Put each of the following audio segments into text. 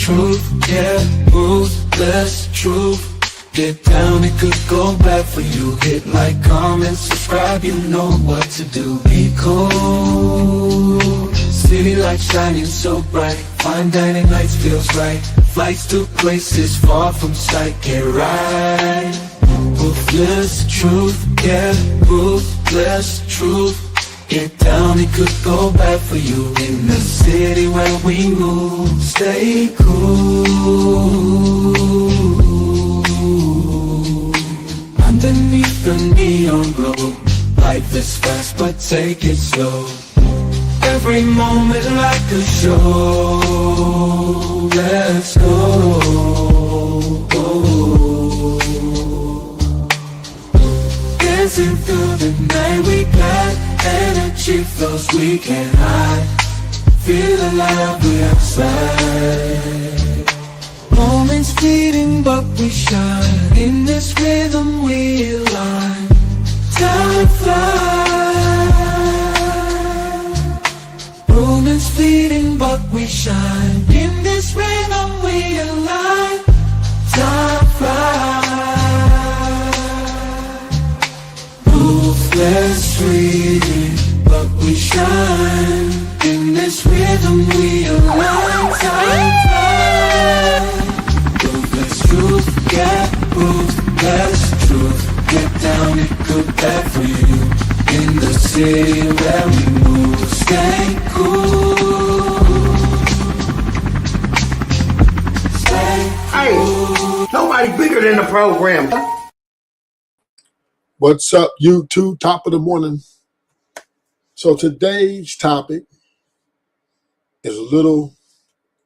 truth, yeah, ruthless truth. Get down, it could go bad for you. Hit like, comment, subscribe, you know what to do. Be cool, city lights shining so bright. Fine dining nights feels right. Flights to places far from sight. Get right, ruthless truth, yeah, ruthless truth. Get down, it could go bad for you. In the city where we move, stay cool. Underneath the neon glow, life is fast but take it slow. Every moment like a show. Let's go. Dancing through the night, we got energy flows we can't hide. Feel alive, we outside. Moments fleeting but we shine. In this rhythm we align. Time flies. Moments fleeting but we shine. In this rhythm we align. Time flies. Ruthless fleeting but we shine. In this rhythm we align. Time flies. Ruthless truth, yeah, ruthless truth. Get down, it could bad for you. In the city where we move, stay cool. Stay cool. Hey, nobody bigger than the program. What's up, YouTube? Top of the morning. So today's topic is a little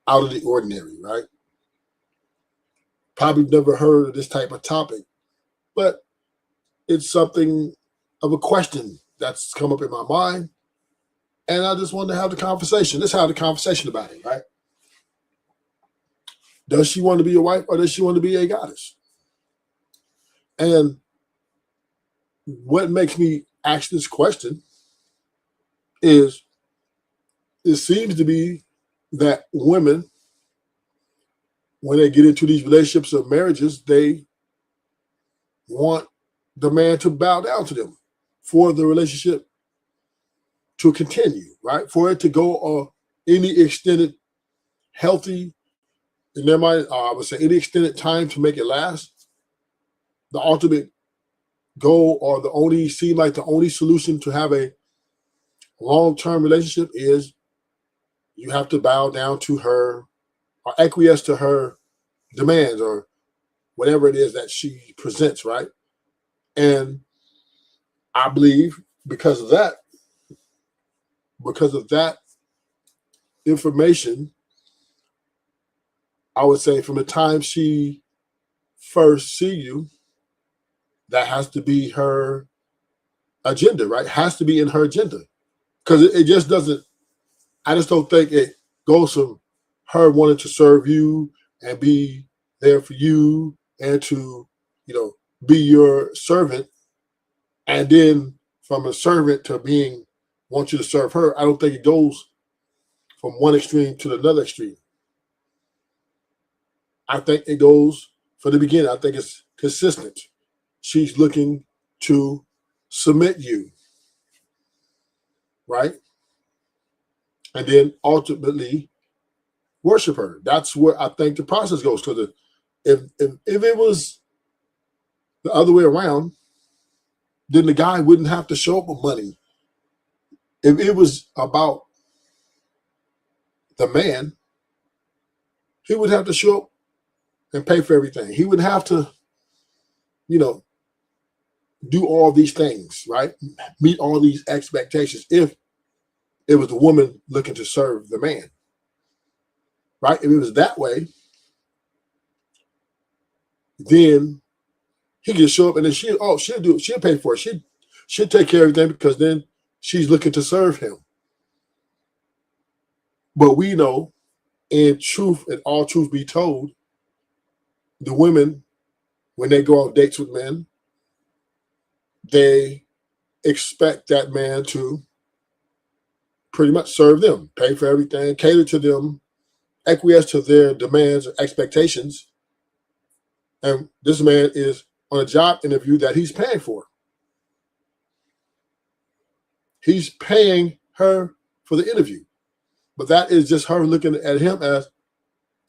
out of the ordinary, right? Probably never heard of this type of topic, but it's something of a question that's come up in my mind, and I just wanted to have the conversation. Let's have the conversation about it, right? Does she want to be a wife or does she want to be a goddess? And what makes me ask this question is it seems to be that women, when they get into these relationships or marriages, they want the man to bow down to them for the relationship to continue, right? For it to go any extended healthy, in their mind, I would say any extended time to make it last. The ultimate goal or the only solution to have a long-term relationship is you have to bow down to her or acquiesce to her demands or whatever it is that she presents, right? And I believe because of that information, I would say from the time she first see you, that has to be her agenda, right? Has to be in her agenda. Because it just doesn't, I just don't think it goes from her wanting to serve you and be there for you and to, be your servant. And then from a servant to want you to serve her, I don't think it goes from one extreme to another extreme. I think it goes from the beginning. I think it's consistent. She's looking to submit you, right? And then ultimately worship her. That's where I think the process goes. Because if it was the other way around, then the guy wouldn't have to show up with money. If it was about the man, he would have to show up and pay for everything. He would have to, do all these things, right? Meet all these expectations if it was the woman looking to serve the man, right? If it was that way, then he can show up and then she'll pay for it. She'll take care of everything because then she's looking to serve him. But we know, in truth, and all truth be told, the women, when they go on dates with men, they expect that man to pretty much serve them, pay for everything, cater to them, acquiesce to their demands or expectations. And this man is on a job interview that he's paying for. He's paying her for the interview. But that is just her looking at him as,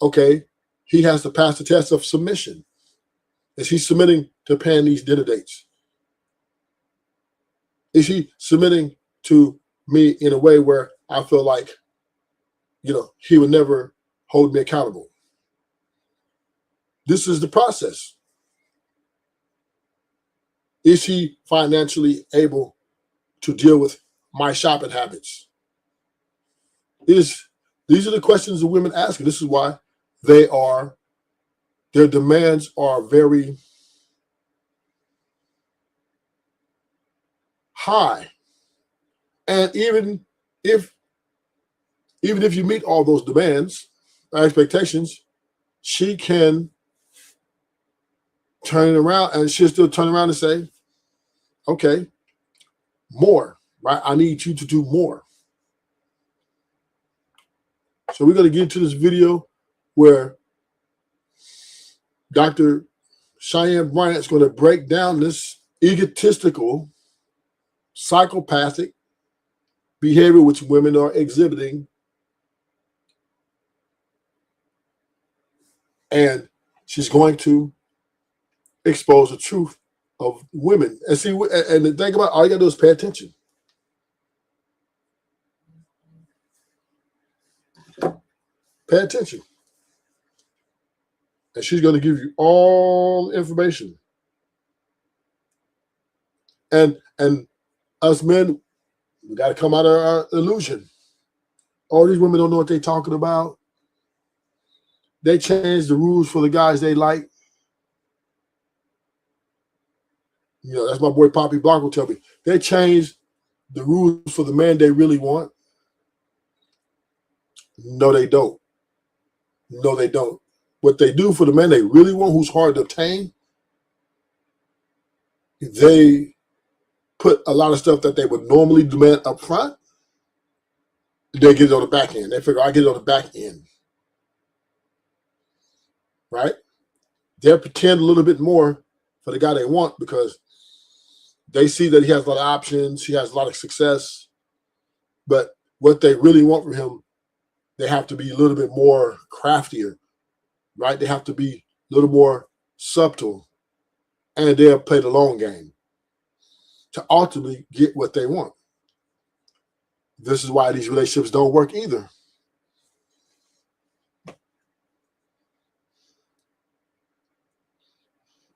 okay, he has to pass the test of submission. Is he submitting to paying these dinner dates? Is he submitting to me in a way where I feel like, he would never hold me accountable? This is the process. Is he financially able to deal with my shopping habits? These are the questions the women ask. This is why their demands are very high. And even if you meet all those demands, expectations, she can turn it around, and she'll still turn around and say, okay, more, right? I need you to do more. So we're going to get into this video where Dr. Cheyenne Bryant is going to break down this egotistical, psychopathic behavior which women are exhibiting. And she's going to expose the truth of women. And see, and the thing about all you got to do is pay attention. Pay attention. And she's going to give you all the information. And us men, we got to come out of our illusion. All these women don't know what they're talking about. They change the rules for the guys they like. That's my boy Poppy Block will tell me. They change the rules for the man they really want. No, they don't. No, they don't. What they do for the man they really want, who's hard to obtain, they put a lot of stuff that they would normally demand up front. They get it on the back end. They figure, I get it on the back end. Right? They'll pretend a little bit more for the guy they want because they see that he has a lot of options, he has a lot of success. But what they really want from him, they have to be a little bit more craftier, right? They have to be a little more subtle, and they'll play the long game to ultimately get what they want. This is why these relationships don't work either.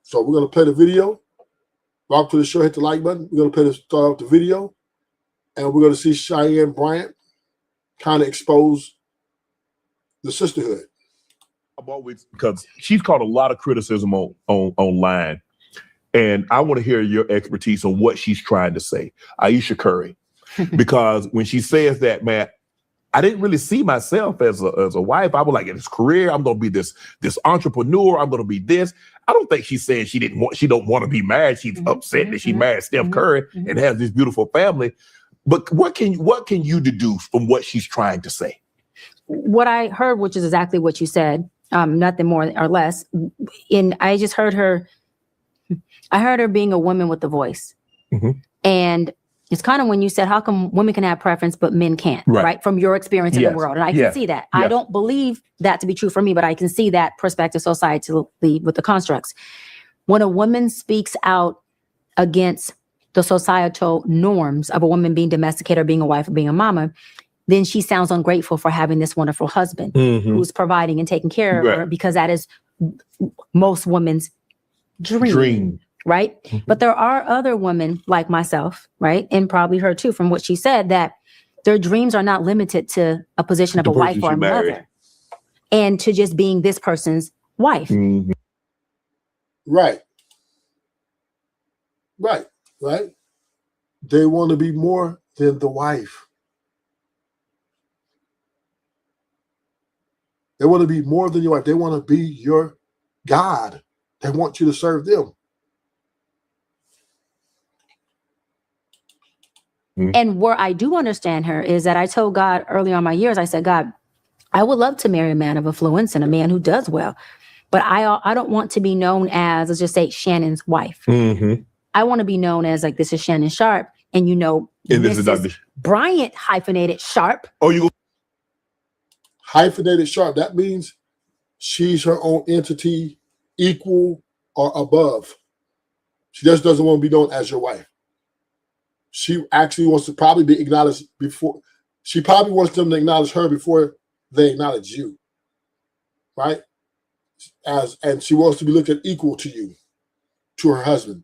So we're going to play the video. Welcome to the show. Hit the like button. We're going to start off the video, and we're going to see Cheyenne Bryant kind of expose the sisterhood. Because she's caught a lot of criticism online, and I want to hear your expertise on what she's trying to say, Ayesha Curry, because when she says that, man, I didn't really see myself as a wife. I was like, in this career, I'm going to be this entrepreneur. I'm going to be this. I don't think she's saying she don't want to be married. She's upset that she married Steph Curry and has this beautiful family. But what can you deduce from what she's trying to say? What I heard, which is exactly what you said, nothing more or less. I just heard her. I heard her being a woman with a voice, and it's kind of when you said, "How come women can have preference but men can't?" Right? From your experience in the world, and I can see that. I don't believe that to be true for me, but I can see that perspective societally with the constructs. When a woman speaks out against the societal norms of a woman being domesticated, or being a wife, or being a mama, then she sounds ungrateful for having this wonderful husband who's providing and taking care of her, because that is most women's dream. Right? But there are other women like myself, right? And probably her too, from what she said, that their dreams are not limited to a position of a wife or a mother, and to just being this person's wife. Right. They want to be more than the wife. They want to be more than your wife. They want to be your God. They want you to serve them. And where I do understand her is that I told God early on in my years, I said, God, I would love to marry a man of affluence and a man who does well. But I don't want to be known as, let's just say, Shannon's wife. Mm-hmm. I want to be known as like, this is Shannon Sharp. And And this is Dr. Bryant hyphenated Sharp. Oh, you Hyphenated Sharp. That means she's her own entity, equal or above. She just doesn't want to be known as your wife. She actually wants to probably be acknowledged before. She probably wants them to acknowledge her before they acknowledge you, right? And she wants to be looked at equal to you, to her husband.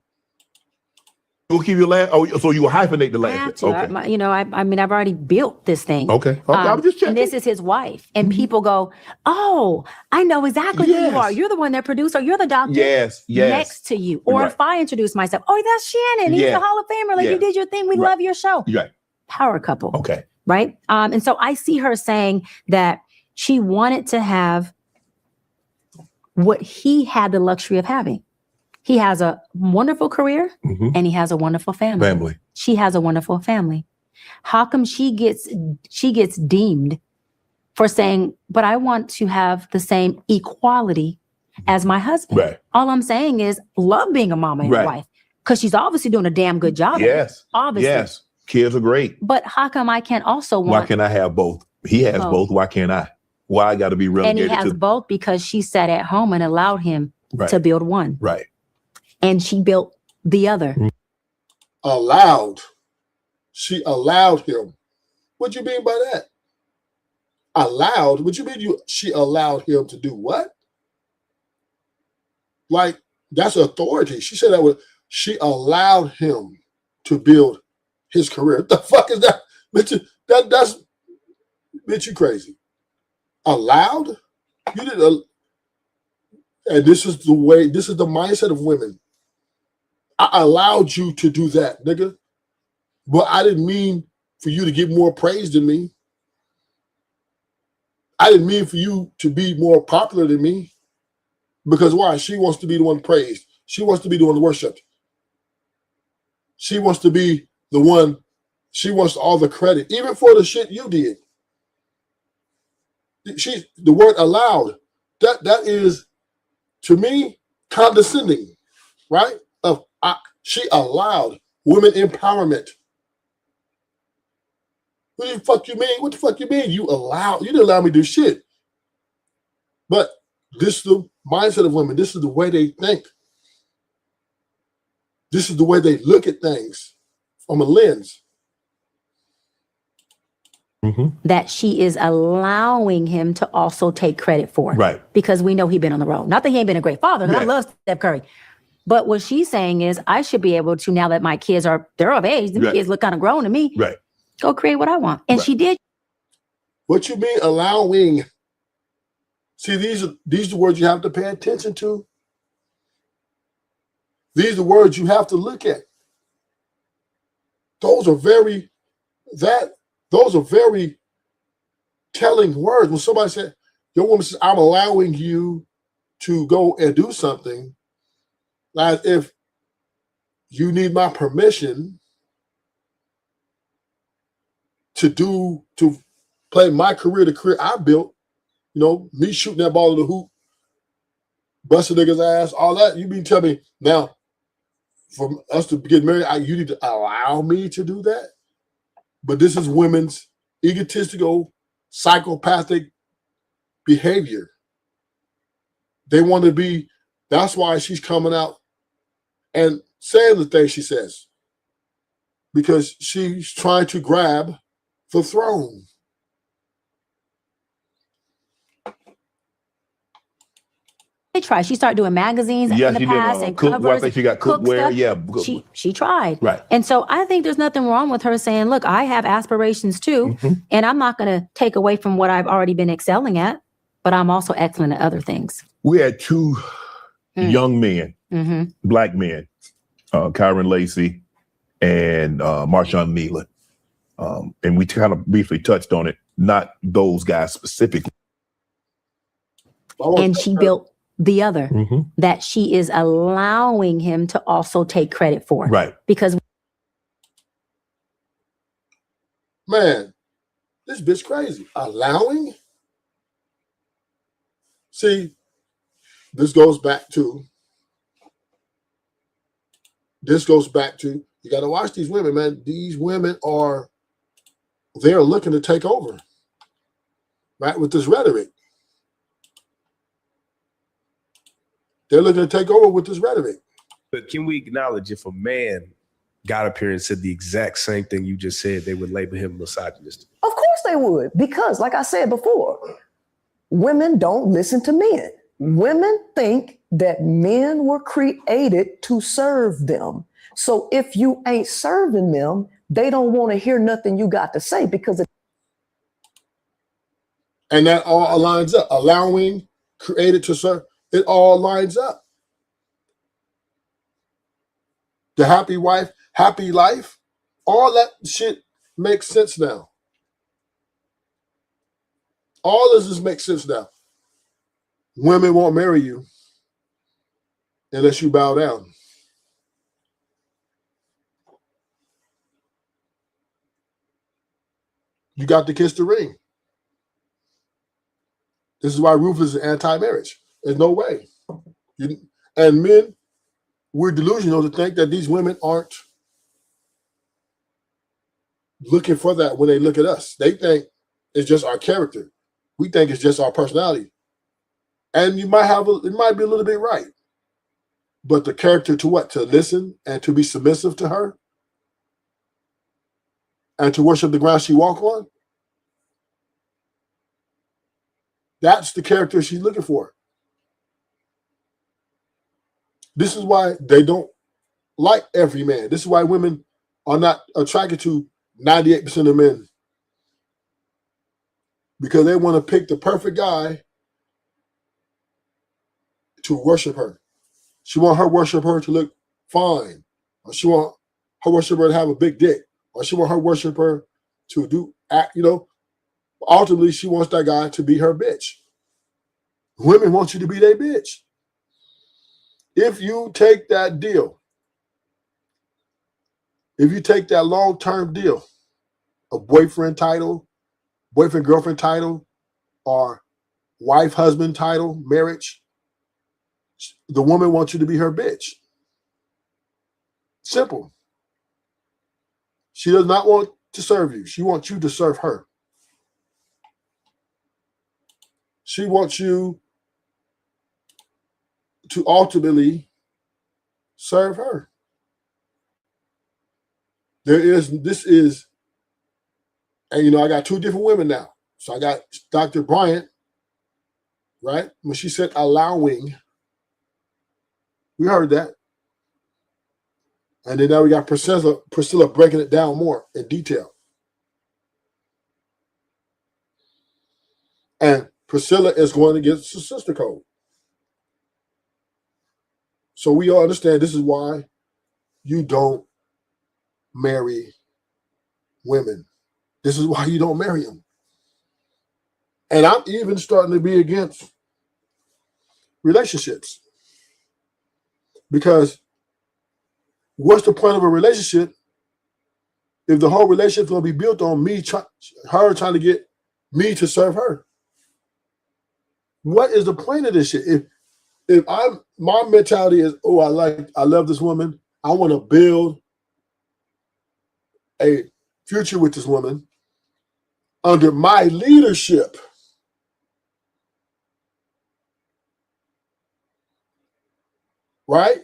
will keep your last. Oh, so you will hyphenate the I last. have to. Okay. I mean, I've already built this thing. Okay. I was just checking. And this is his wife. And people go, oh, I know exactly who you Yes. are. You're the one that produced, or you're the doctor Yes. next to you. Or Right. if I introduce myself, oh, that's Shannon. He's Yeah. the Hall of Famer. Like, Yeah. you did your thing. We Right. love your show. Right. Power couple. Okay. Right. And so I see her saying that she wanted to have what he had the luxury of having. He has a wonderful career Mm-hmm. and he has a wonderful family. Family. She has a wonderful family. How come she gets deemed for saying, but I want to have the same equality as my husband? Right. All I'm saying is love being a mama and Right. a wife, because she's obviously doing a damn good job. at it, Yes. obviously. Yes. Kids are great. But how come I can't also Why want? can't I have both? He has Both. both. Why can't I? Why I got to be And he relegated has to both because she sat at home and allowed him right? to build one, Right. and she built the other. Allowed. She allowed him. What you mean by that? Allowed? What you mean she allowed him to do what? Like, that's authority. She said that she allowed him to build his career. What the fuck is that? That's bitch, you crazy. Allowed? You didn't. And this is the mindset of women. I allowed you to do that, nigga. But I didn't mean for you to get more praise than me. I didn't mean for you to be more popular than me. Because why? She wants to be the one praised. She wants to be the one worshipped. She wants to be the one. She wants all the credit, even for the shit you did. The word allowed, that is, to me, condescending, right? She allowed women empowerment. What the fuck you mean? What the fuck you mean? You didn't allow me to do shit. But this is the mindset of women. This is the way they think. This is the way they look at things from a lens. Mm-hmm. That she is allowing him to also take credit for. Right. Because we know he's been on the road. Not that he ain't been a great father, because I Yeah. love Steph Curry. But what she's saying is, I should be able to, now that my kids they're of age, the Right. kids look kind of grown to me, Right. go create what I want. And Right. she did. What you mean allowing? See, these are the words you have to pay attention to. These are the words you have to look at. Those are very telling words. When somebody said, your woman says, I'm allowing you to go and do something, as if you need my permission to play my career, the career I built, me shooting that ball in the hoop, busting niggas' ass, all that. You mean tell me now, for us to get married, you need to allow me to do that? But this is women's egotistical, psychopathic behavior. They want to be, that's why she's coming out and saying the things she says. Because she's trying to grab the throne. They tried. She started doing magazines Yes, in the she past did. and I covers. think she got cook cookware. stuff. Yeah. She tried. Right. And so I think there's nothing wrong with her saying, look, I have aspirations too, Mhm. and I'm not going to take away from what I've already been excelling at, but I'm also excellent at other things. We had two young men, Mm-hmm. black men, Kyron Lacey and Marshawn Nealon. And we kind of briefly touched on it, not those guys specifically. And she built the other Mm-hmm. that she is allowing him to also take credit for. Right. Because Man, this bitch crazy. Allowing? See, this goes back to you got to watch these women, man. These women they're looking to take over, right? With this rhetoric. They're looking to take over with this rhetoric. But can we acknowledge if a man got up here and said the exact same thing you just said, they would label him misogynist? Of course they would, because like I said before, women don't listen to men. Women think that men were created to serve them. So if you ain't serving them, they don't want to hear nothing you got to say because and that all aligns up. Allowing, created to serve, it all lines up. The happy wife, happy life, all that shit makes sense now. All of this makes sense now. Women won't marry you unless you bow down. You got to kiss the ring. This is why Rufus is anti-marriage. There's no way. And men, we're delusional to think that these women aren't looking for that when they look at us. They think it's just our character. We think it's just our personality. And it might be a little bit right. But the character to what? To listen and to be submissive to her? And to worship the ground she walk on? That's the character she's looking for. This is why they don't like every man. This is why women are not attracted to 98% of men. Because they want to pick the perfect guy to worship her. She want her worship her to look fine. Or she want her worship her to have a big dick. Or she want her worship her to act, Ultimately, she wants that guy to be her bitch. Women want you to be their bitch. If you take that deal, if you take that long-term deal, a boyfriend title, boyfriend-girlfriend title, or wife-husband title, marriage, the woman wants you to be her bitch. Simple. She does not want to serve you. She wants you to serve her. She wants you to ultimately serve her. And I got two different women now. So I got Dr. Bryant, right? When she said allowing, we heard that. And then now we got Priscilla breaking it down more in detail. And Priscilla is going against the sister code. So we all understand this is why you don't marry women. This is why you don't marry them. And I'm even starting to be against relationships. Because what's the point of a relationship if the whole relationship is going to be built on her trying to get me to serve her? What is the point of this shit? If my mentality is, I love this woman, I want to build a future with this woman under my leadership. Right?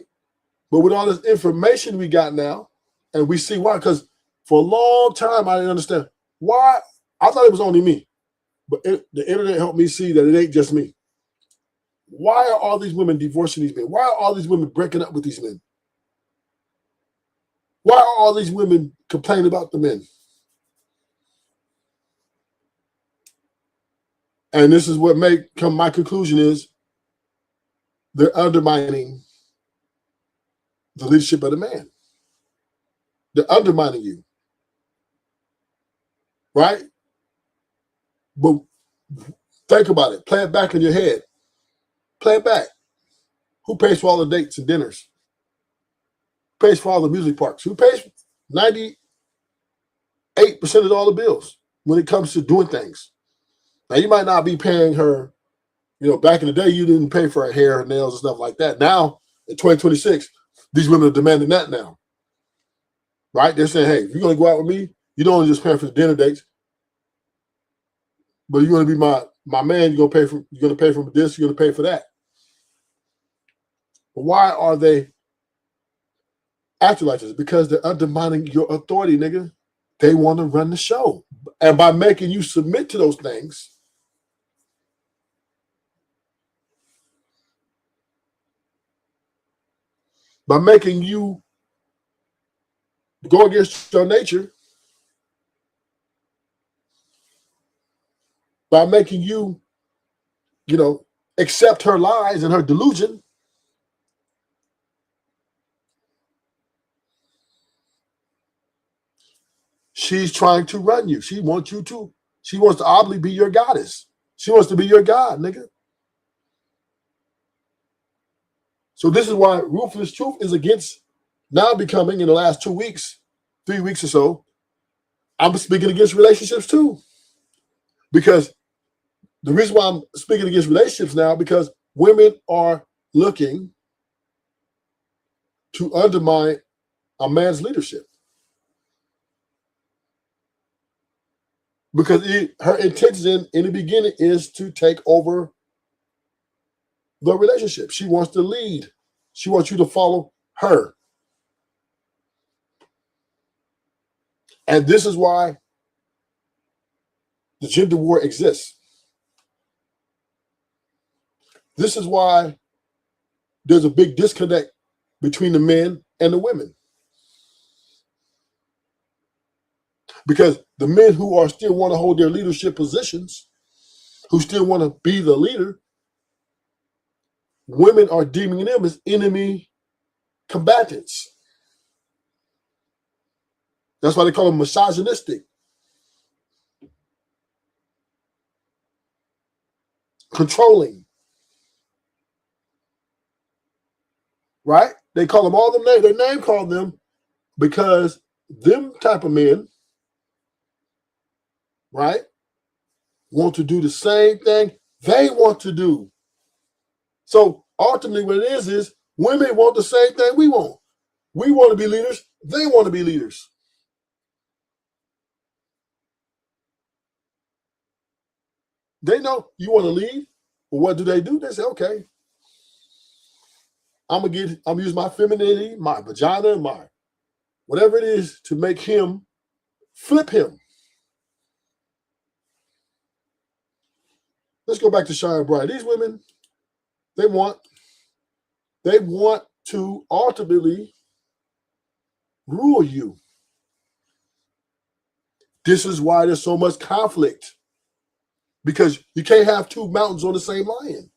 But with all this information we got now, and we see why, because for a long time I didn't understand why. I thought it was only me, but the internet helped me see that it ain't just me. Why are all these women divorcing these men? Why are all these women breaking up with these men? Why are all these women complaining about the men? And this is what my conclusion is, they're undermining the leadership of the man. They're undermining you. Right? But think about it. Play it back in your head. Play it back. Who pays for all the dates and dinners? Who pays for all the music parks? Who pays 98% of all the bills when it comes to doing things? Now, you might not be paying her Back in the day, you didn't pay for hair, nails, and stuff like that. Now, in 2026, these women are demanding that now. Right? They're saying, hey, if you're going to go out with me, you don't only just pay for the dinner dates, but you're going to be my man. You're going to pay for this, you're going to pay for that. But why are they acting like this? Because they're undermining your authority, nigga. They want to run the show. And by making you submit to those things, by making you go against your nature, by making you, accept her lies and her delusion, she's trying to run you. She wants to obviously be your goddess. She wants to be your god, nigga. So this is why Ruthless Truth is against now becoming, in the last 2 weeks, 3 weeks or so, I'm speaking against relationships too. Because the reason why I'm speaking against relationships now, because women are looking to undermine a man's leadership. Because her intention in the beginning is to take over the relationship. She wants to lead. She wants you to follow her. And this is why the gender war exists. This is why there's a big disconnect between the men and the women. Because the men who are still want to hold their leadership positions, who still want to be the leader, women are deeming them as enemy combatants. That's why they call them misogynistic, controlling. Right? They call them all the names. Their name called them because them type of men, right, want to do the same thing they want to do. So ultimately what it is women want the same thing we want. We want to be leaders. They want to be leaders. They know you want to lead, but what do? They say, okay, I'm gonna use my femininity, my vagina, my whatever it is to make him flip him. Let's go back to Shia and Bryant. These women, they want to ultimately rule you. This is why there's so much conflict. Because you can't have two mountains on the same lion.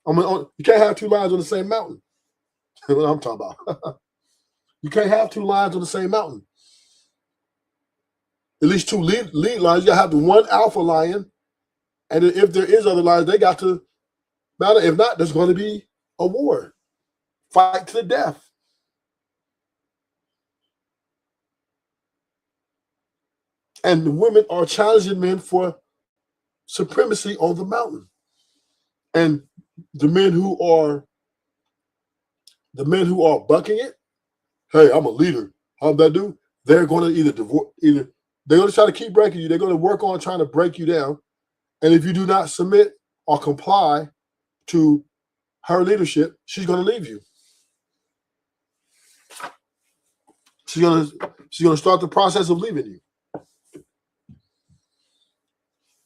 You can't have two lions on the same mountain. That's what I'm talking about. You can't have two lions on the same mountain. At least two lead lions. You gotta have the one alpha lion, and then if there is other lions, they got to battle. If not, there's going to be a war, fight to the death. And the women are challenging men for supremacy on the mountain, and the men who are bucking it. Hey, I'm a leader. How'd that do? They're going to either they're going to try to keep breaking you. They're going to work on trying to break you down. And if you do not submit or comply to her leadership, she's going to leave you. She's going to start the process of leaving you.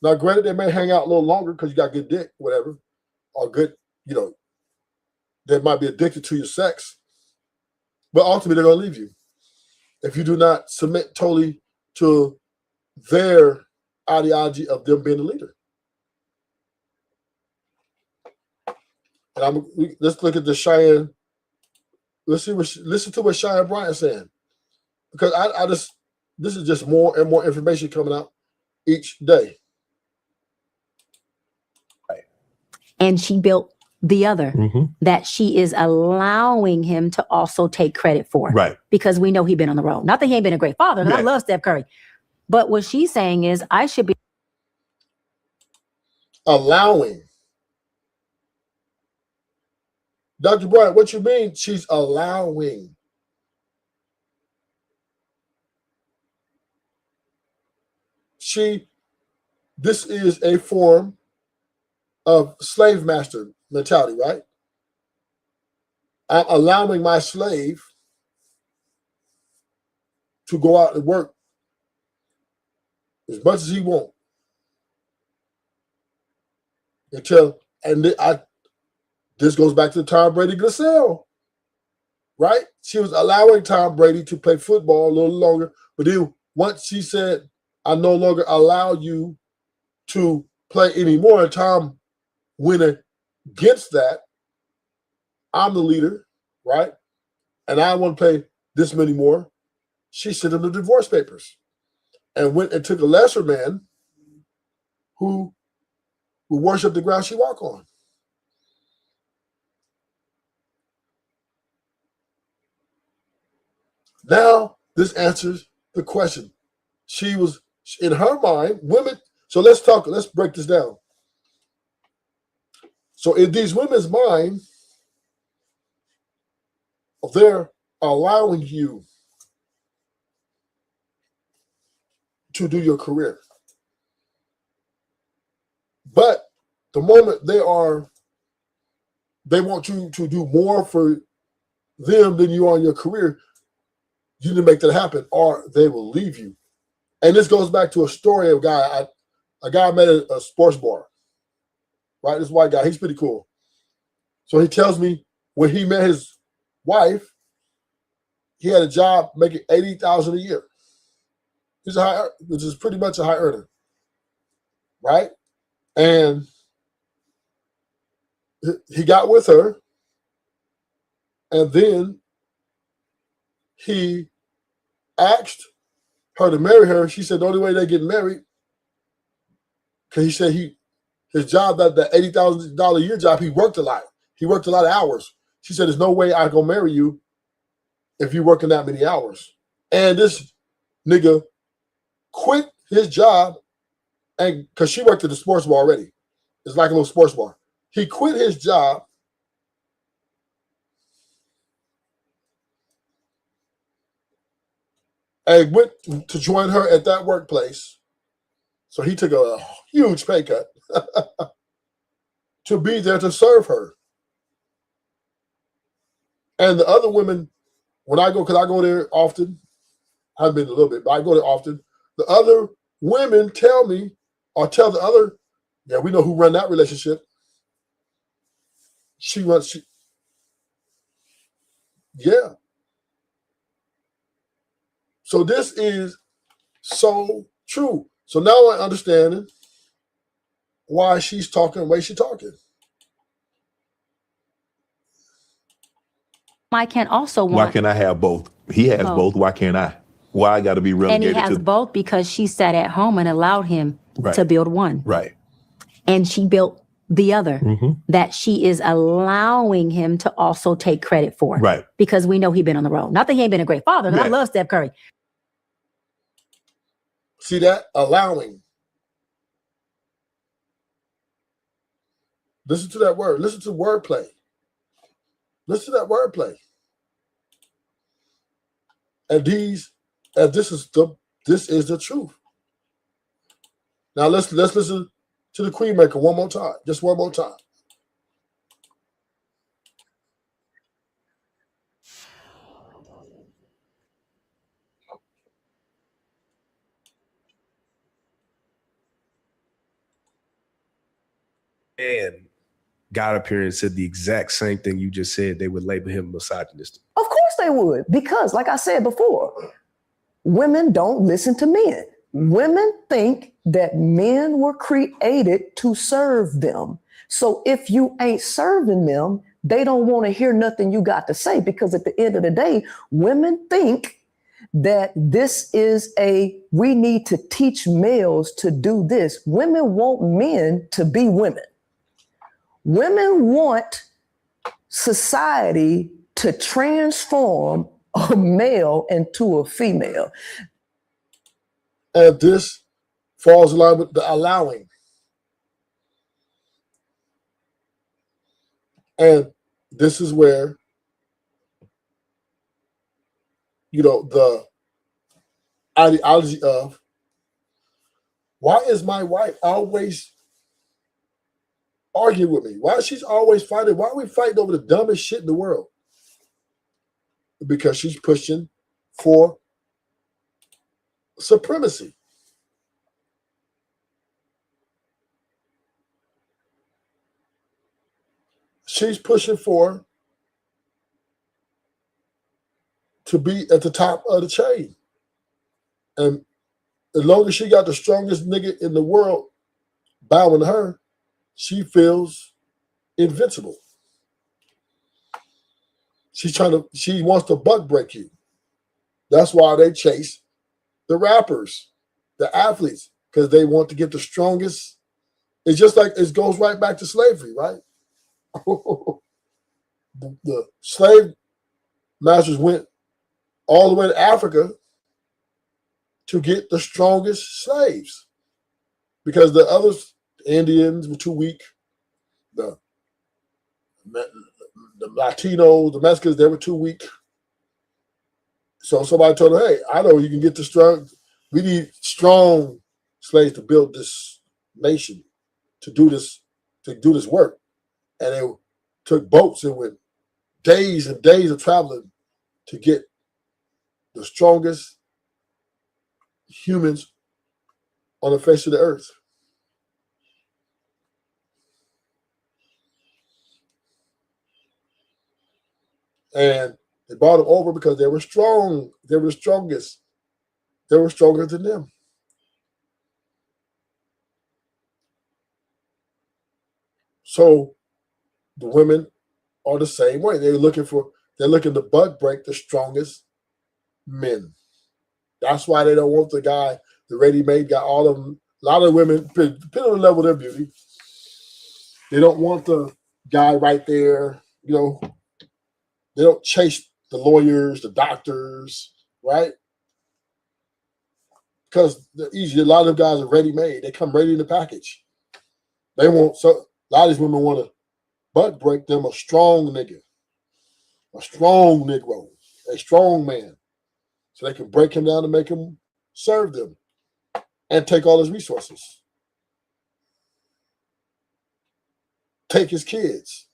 Now, granted, they may hang out a little longer because you got good dick, whatever, or good, they might be addicted to your sex. But ultimately, they're going to leave you if you do not submit totally to their ideology of them being the leader. And let's look at the Cheyenne. Listen to what Cheyenne Bryant is saying, because this is just more and more information coming out each day. And she built the other that she is allowing him to also take credit for. Right. Because we know he's been on the road. Not that he ain't been a great father, because I love Steph Curry. But what she's saying is I should be allowing. Dr. Bryant, what you mean she's allowing? This is a form of slave master mentality, right? I'm allowing my slave to go out and work as much as he wants this goes back to the Tom Brady Gazelle, right? She was allowing Tom Brady to play football a little longer, but then once she said, I no longer allow you to play anymore, and Tom went against that, I'm the leader, right? And I want to play this many more. She sent him the divorce papers and went and took a lesser man who worshiped the ground she walked on. Now, this answers the question. She was, in her mind, women. So let's break this down. So in these women's mind, they're allowing you to do your career. But the moment they want you to do more for them than you are in your career, you need to make that happen or they will leave you. And this goes back to a story of a guy I met at a sports bar, right? This white guy, he's pretty cool. So he tells me when he met his wife, he had a job making $80,000 a year. Which is pretty much a high earner, right? And he got with her, and then he asked her to marry her. She said the only way they get married, because he said his job, that $80,000 a year job, he worked a lot. He worked a lot of hours. She said, there's no way I gonna marry you if you're working that many hours. And this nigga quit his job, and because she worked at the sports bar already. It's like a little sports bar. He quit his job and went to join her at that workplace. So he took a huge pay cut to be there to serve her. And the other women, when I go, because I go there often, I've been a little bit, but I go there often. The other women tell me, or tell the other, yeah, we know who run that relationship. Yeah. So this is so true. So now I understand why she's talking the way she's talking. Mike can also want. Why can't I have both? He has both. Why can't I? Why I got to be relegated and he has both because she sat at home and allowed him to build one. Right. And she built the other that she is allowing him to also take credit for. Right. Because we know he's been on the road. Not that he ain't been a great father, because I love Steph Curry. See that? Allowing. Listen to that word. Listen to wordplay. Listen to that wordplay. And this is the truth. Now let's listen to the Queen Maker one more time. Just one more time. And got up here and said the exact same thing you just said, they would label him misogynistic. Of course they would, because like I said before, women don't listen to men. Women think that men were created to serve them. So if you ain't serving them, they don't want to hear nothing you got to say, because at the end of the day, women think that we need to teach males to do this. Women want men to be women. Women want society to transform a male into a female. And this falls in line with the allowing. And this is where, the ideology of why is my wife always arguing with me? Why is she always fighting? Why are we fighting over the dumbest shit in the world? Because she's pushing for supremacy. She's pushing for to be at the top of the chain. And as long as she got the strongest nigga in the world bowing to her, she feels invincible. She wants to butt break you. That's why they chase the rappers, the athletes, because they want to get the strongest. It's just like it goes right back to slavery, right? The slave masters went all the way to Africa to get the strongest slaves because the others, the Indians, were too weak. The Latinos, the Mexicans, they were too weak. So somebody told them, hey, I know you can get the strong. We need strong slaves to build this nation, to do this work. And they took boats and went days and days of traveling to get the strongest humans on the face of the earth. And they brought them over because they were strong. They were the strongest. They were stronger than them. So the women are the same way. They're looking to butt break the strongest men. That's why they don't want the guy, the ready-made guy. All of them, a lot of women, depending on the level of their beauty, they don't want the guy right there. They don't chase the lawyers, the doctors, right? Because they're easy. A lot of guys are ready-made. They come ready in the package. A lot of these women want to butt break them a strong nigga, a strong Negro, a strong man, so they can break him down and make him serve them and take all his resources, take his kids.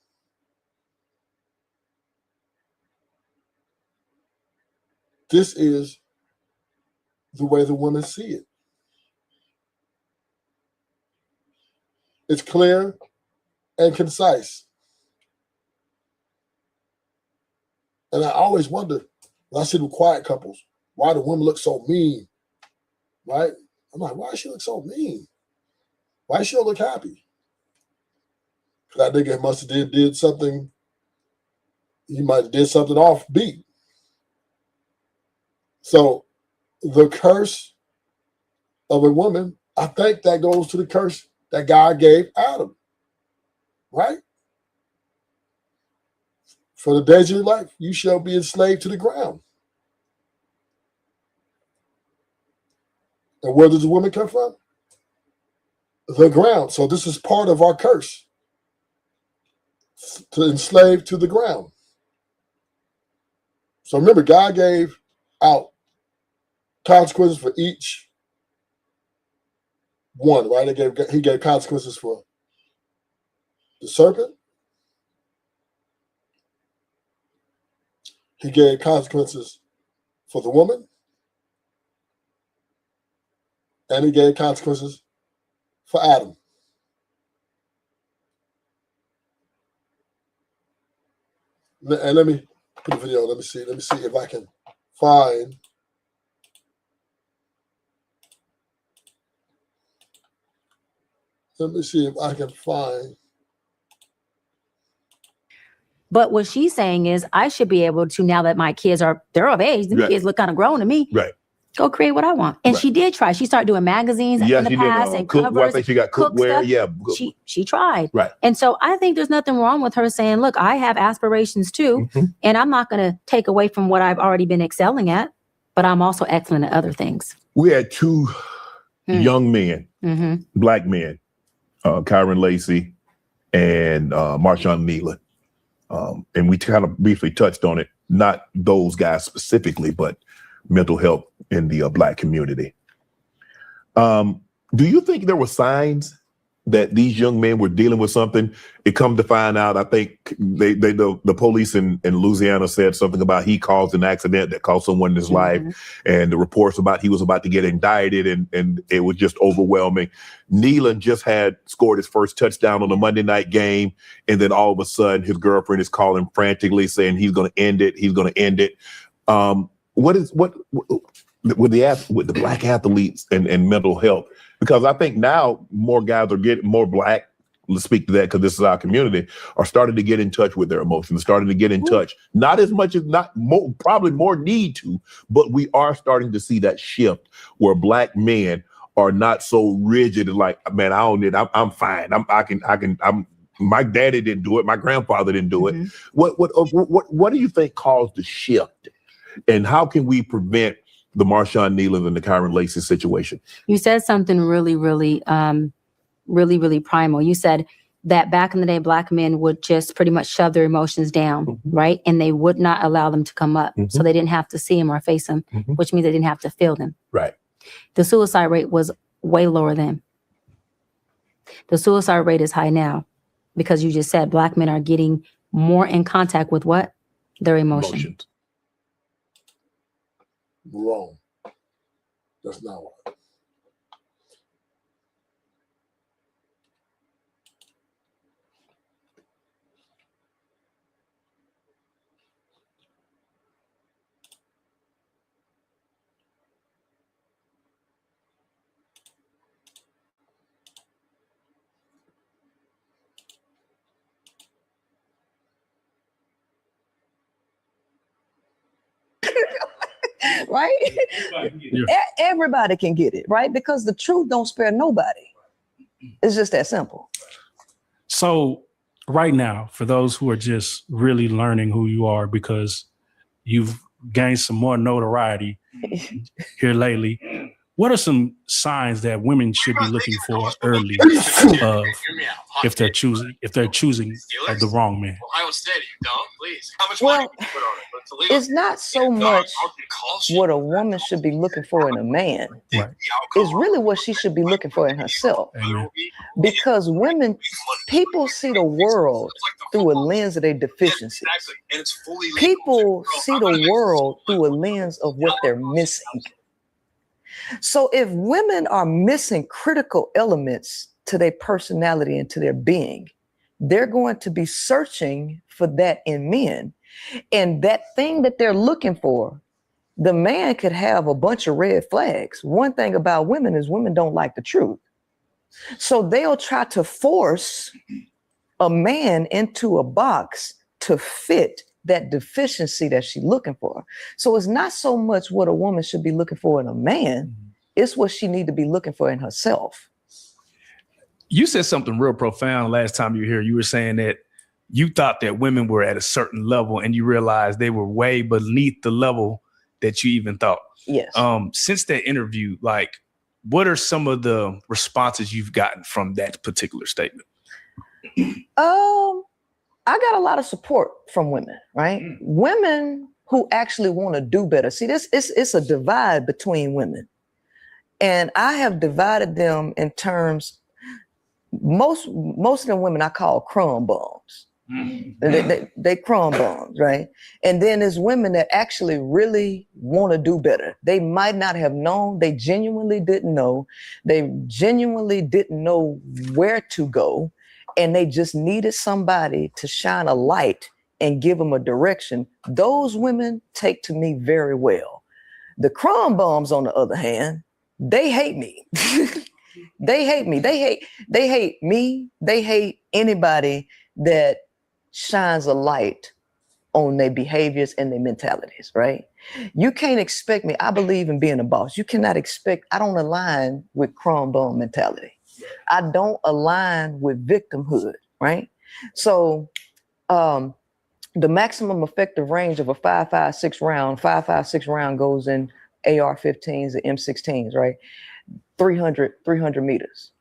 This is the way the women see it. It's clear and concise. And I always wonder, when I see the quiet couples, why the women look so mean, right? I'm like, why does she look so mean? Why does she don't look happy? Because that nigga must have did something, he might have did something off beat. So the curse of a woman, I think that goes to the curse that God gave Adam, right? For the days of your life, you shall be enslaved to the ground. And where does the woman come from? The ground. So this is part of our curse, to enslave to the ground. So remember, God gave out consequences for each one, right? He gave consequences for the serpent. He gave consequences for the woman. And he gave consequences for Adam. And let me put the video. Let me see if I can find. Let me see if I can find. But what she's saying is, I should be able to, now that my kids they're of age, the kids look kind of grown to me. Right. Go create what I want. And she did try. She started doing magazines in the past and covers. I think she got cookware. Yeah. She tried. Right. And so I think there's nothing wrong with her saying, look, I have aspirations too. Mm-hmm. And I'm not going to take away from what I've already been excelling at, but I'm also excellent at other things. We had two young men, black men, Kyron Lacey and Marshawn Nealon. And we kind of briefly touched on it, not those guys specifically, but mental health in the Black community. Do you think there were signs that these young men were dealing with something? It come to find out, I think the police in Louisiana said something about he caused an accident that cost someone his life, and the reports about he was about to get indicted, and it was just overwhelming. Nealon just had scored his first touchdown on the Monday night game, and then all of a sudden his girlfriend is calling frantically saying he's going to end it. He's going to end it. What with the Black athletes and mental health? Because I think now more guys are getting more Black, let's speak to that because this is our community, are starting to get in touch with their emotions, starting to get in touch. Not as much as probably more need to, but we are starting to see that shift where Black men are not so rigid and like, man, I don't need, I'm fine. My daddy didn't do it. My grandfather didn't do it. What do you think caused the shift? And how can we prevent the Marshawn Nealon and the Kyron Lacey situation? You said something really, really primal. You said that back in the day, Black men would just pretty much shove their emotions down, right? And they would not allow them to come up. So they didn't have to see them or face them, which means they didn't have to feel them. Right. The suicide rate was way lower then. The suicide rate is high now because you just said Black men are getting more in contact with what? Their emotions. Wrong. That's not right. Right? Everybody can get it, right? Because the truth don't spare nobody. It's just that simple. So right now, for those who are just really learning who you are because you've gained some more notoriety here lately, what are some signs that women should be looking for early if they're choosing the wrong man? Ohio State, you dumb, please. How much Well, money can you put on it? But Toledo, it's not so much what a woman should be looking for in a man. Right. It's really what she should be looking for in herself. Amen. Because people see the world through a lens of their deficiencies. and it's fully legal. People see the world through a lens of what they're missing. So if women are missing critical elements to their personality and to their being, they're going to be searching for that in men. And that thing that they're looking for, the man could have a bunch of red flags. One thing about women is women don't like the truth. So they'll try to force a man into a box to fit that deficiency that she's looking for. So it's not so much what a woman should be looking for in a man, it's what she need to be looking for in herself. You said something real profound last time you were here. You were saying that you thought that women were at a certain level and you realized they were way beneath the level that you even thought. Yes. Since that interview, like, what are some of the responses you've gotten from that particular statement? I got a lot of support from women, right? Women who actually want to do better. See, it's a divide between women. And I have divided them in terms, most of the women I call crumb bums. They crumb bums, right? And then there's women that actually really want to do better. They might not have known. They genuinely didn't know. They genuinely didn't know where to go. And they just needed somebody to shine a light and give them a direction. Those women take to me very well. The crumb bums, on the other hand, they hate me. They hate me. They hate me. They hate anybody that shines a light on their behaviors and their mentalities, right? You can't expect me. I believe in being a boss. You cannot expect, I don't align with crumb bum mentality. I don't align with victimhood, right? So the maximum effective range of a 5.56 round goes in AR-15s and M16s, right? 300 meters.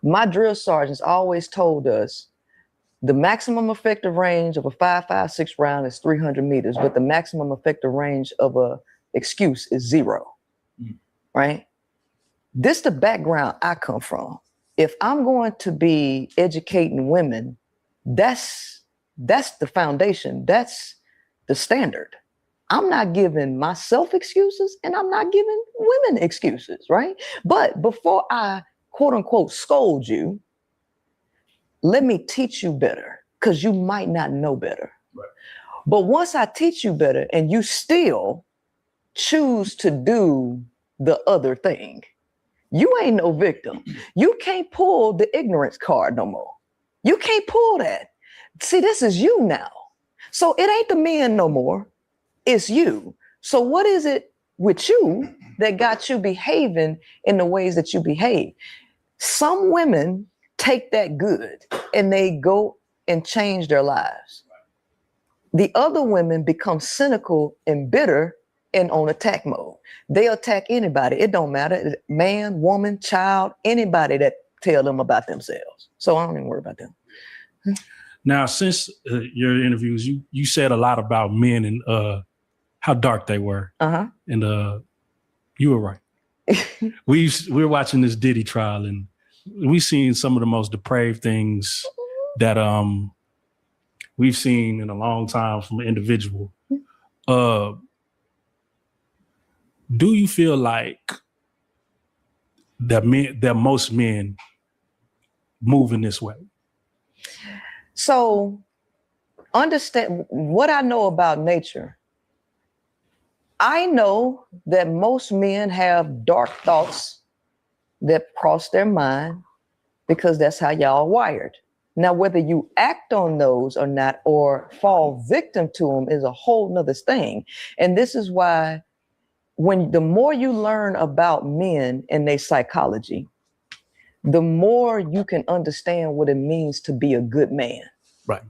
My drill sergeants always told us The maximum effective range of a 5.56 round is 300 meters, but the maximum effective range of a excuse is 0. Right? This the background I come from. If I'm going to be educating women, that's the foundation. That's the standard. I'm not giving myself excuses and I'm not giving women excuses, right? But before I quote unquote scold you, let me teach you better because you might not know better. Right. But once I teach you better and you still choose to do the other thing, you ain't no victim. You can't pull the ignorance card no more. You can't pull that. See, this is you now. So it ain't the men no more. It's you. So what is it with you that got you behaving in the ways that you behave? Some women take that good and they go and change their lives. The other women become cynical and bitter and on attack mode. They attack anybody. It don't matter. Man, woman, child, anybody that tell them about themselves. So I don't even worry about them. Now, since your interviews, you said a lot about men and how dark they were. Uh-huh. And you were right. We're watching this Diddy trial and we've seen some of the most depraved things that we've seen in a long time from an individual. Do you feel like that most men move in this way? So understand what I know about nature. I know that most men have dark thoughts that cross their mind because that's how y'all wired. Now, whether you act on those or not, or fall victim to them is a whole nother thing. And this is why the more you learn about men and their psychology, the more you can understand what it means to be a good man. Right.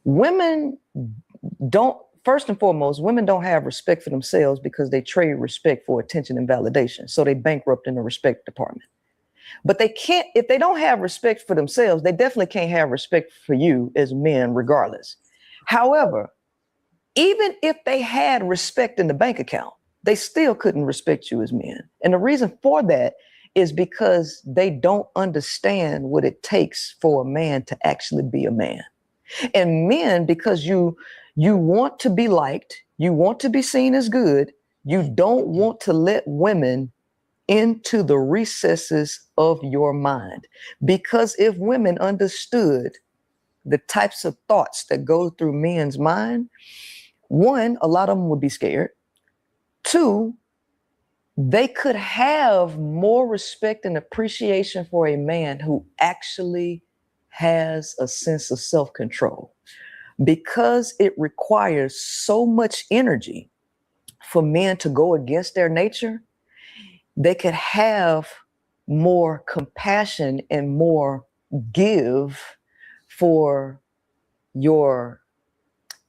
Women don't, first and foremost, women don't have respect for themselves because they trade respect for attention and validation. So they bankrupt in the respect department. But they can't, if they don't have respect for themselves, they definitely can't have respect for you as men regardless. However, even if they had respect in the bank account, they still couldn't respect you as men. And the reason for that is because they don't understand what it takes for a man to actually be a man. And men, because you want to be liked, you want to be seen as good, you don't want to let women into the recesses of your mind. Because if women understood the types of thoughts that go through men's mind, one, a lot of them would be scared. Two, they could have more respect and appreciation for a man who actually has a sense of self-control. Because it requires so much energy for men to go against their nature, they could have more compassion and more give for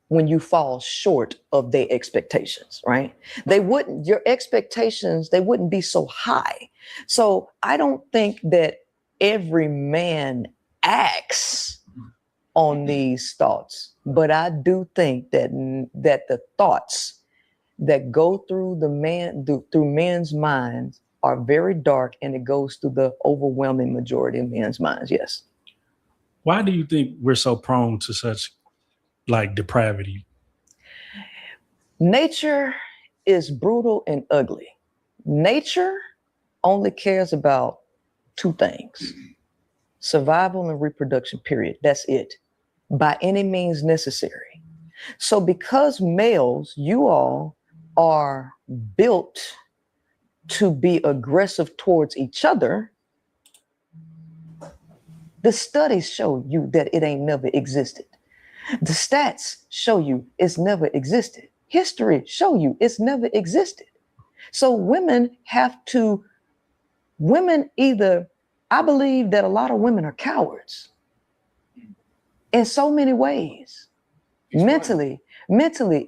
when you fall short of their expectations, right? Your expectations, they wouldn't be so high. So I don't think that every man acts on these thoughts, but I do think that the thoughts that go through through men's minds are very dark, and it goes through the overwhelming majority of men's minds. Yes. Why do you think we're so prone to such like depravity? Nature is brutal and ugly. Nature only cares about two things: survival and reproduction, period. That's it. By any means necessary. So because males, you all are built to be aggressive towards each other, the studies show you that it ain't never existed. The stats show you it's never existed. History show you it's never existed. So I believe that a lot of women are cowards in so many ways. mentally,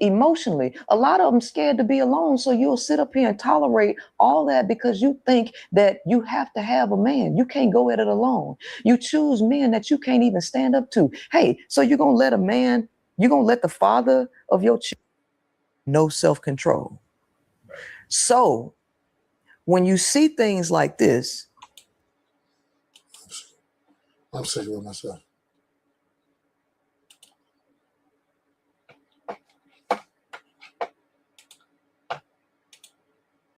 emotionally. A lot of them scared to be alone. So you'll sit up here and tolerate all that because you think that you have to have a man. You can't go at it alone. You choose men that you can't even stand up to. Hey, so you're going to let a man, you're going to let the father of your children no self-control. So when you see things like this, I'm sick with myself.